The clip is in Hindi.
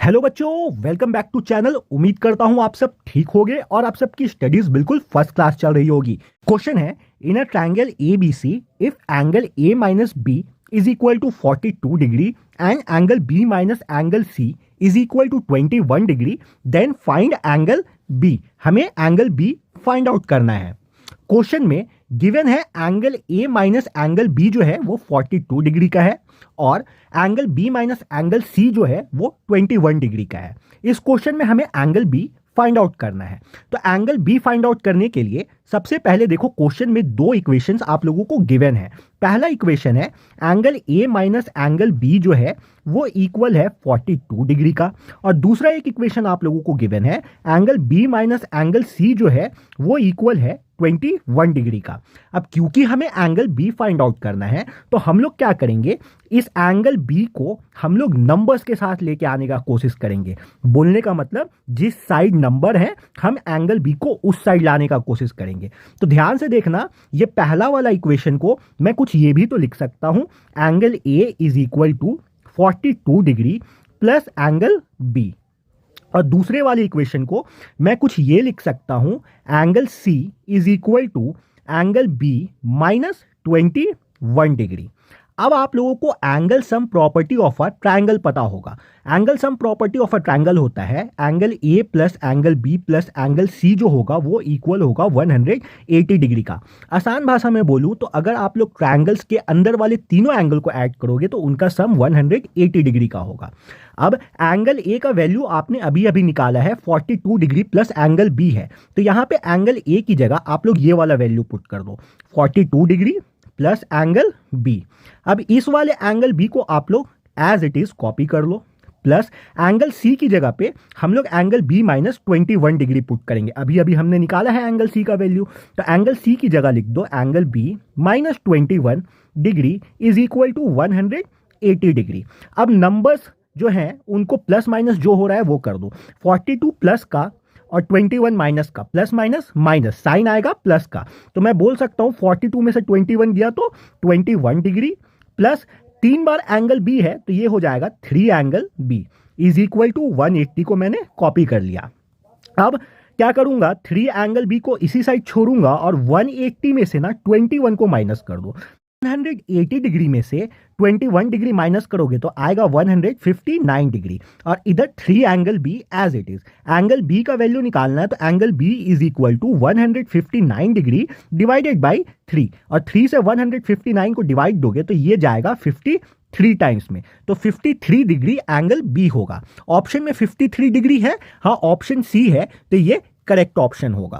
हेलो बच्चों, वेलकम बैक टू चैनल। उम्मीद करता हूं आप सब ठीक होगे और आप सबकी स्टडीज बिल्कुल फर्स्ट क्लास चल रही होगी। क्वेश्चन है, in a triangle A B C if angle A minus B is equal to 42 degree and angle B minus angle C is equal to 21 degree, then find angle B. हमें एंगल बी फाइंड आउट करना है। क्वेश्चन में गिवन है angle A minus angle B जो है वो 42 डिग्री का है और angle B minus angle C जो है वो 21 डिग्री का है। इस क्वेश्चन में हमें एंगल बी फाइंड आउट करना है। तो एंगल बी फाइंड आउट करने के लिए सबसे पहले देखो, क्वेश्चन में दो इक्वेशंस आप लोगों को गिवन है। पहला इक्वेशन है angle A minus angle B जो है वो इक्वल है 42 डिग्री का, और दूसरा एक इक्वेशन आप लोगों को गिवन है angle B minus angle C जो है वो इक्वल है 21 डिग्री का। अब क्योंकि हमें एंगल बी फाइंड आउट करना है तो हम लोग क्या करेंगे, इस एंगल बी को हम लोग नंबर्स के साथ लेके आने का कोशिश करेंगे। बोलने का मतलब जिस साइड नंबर है हम एंगल बी को उस साइड लाने का कोशिश करेंगे। तो ध्यान से देखना, ये पहला वाला इक्वेशन को मैं कुछ ये भी तो लिख सकता हूं, angle A is equal to 42 degree plus angle B, और दूसरे वाले इक्वेशन को मैं कुछ ये लिख सकता हूं, angle C is equal to angle B minus 21 degree. अब आप लोगों को angle sum property of a triangle पता होगा। Angle sum property of a triangle होता है angle A plus angle B plus angle C जो होगा वो इक्वल होगा 180 डिग्री का। आसान भाषा में बोलूं तो अगर आप लोग ट्रायंगल्स के अंदर वाले तीनों एंगल को ऐड करोगे तो उनका सम 180 डिग्री का होगा। अब एंगल ए का वैल्यू आपने अभी अभी निकाला है 42 डिग्री प्लस एंगल बी है, तो यहाँ पे एंगल ए की जगह आप लोग ये वाला वैल्यू पुट कर दो, 42 डिग्री प्लस एंगल बी। अब इस वाले एंगल बी को आप लोग एज इट इज कॉपी कर लो, प्लस एंगल सी की जगह पे हम लोग angle B minus 21 degree put करेंगे। अभी अभी हमने निकाला है एंगल सी का वैल्यू, तो एंगल सी की जगह लिख दो angle B minus 21 degree is equal to 180 degree. अब नंबर्स जो हैं उनको प्लस माइनस जो हो रहा है वो कर दो, 42 प्लस का और 21 माइनस का, प्लस माइनस माइनस साइन आएगा प्लस का, तो मैं बोल सकता हूं 42 में से 21 गया तो 21 डिग्री प्लस 3 बार एंगल बी है तो ये हो जाएगा 3 angle B is equal to 180 को मैंने कॉपी कर लिया। अब क्या करूंगा, 3 एंगल बी को इसी साइड छोड़ूंगा और 180 में से ना 21 को माइनस कर दो। 180 डिग्री में से 21 डिग्री माइनस करोगे तो आएगा 159 डिग्री, और इधर 3 angle B as it is. Angle B का वैल्यू निकालना है तो angle B is equal to 159 degree divided by 3, और 3 से 159 को डिवाइड दोगे तो ये जाएगा 53 टाइम्स में, तो 53 डिग्री एंगल बी होगा। ऑप्शन में 53 डिग्री है, हाँ ऑप्शन सी है, तो ये करेक्ट ऑप्शन होगा।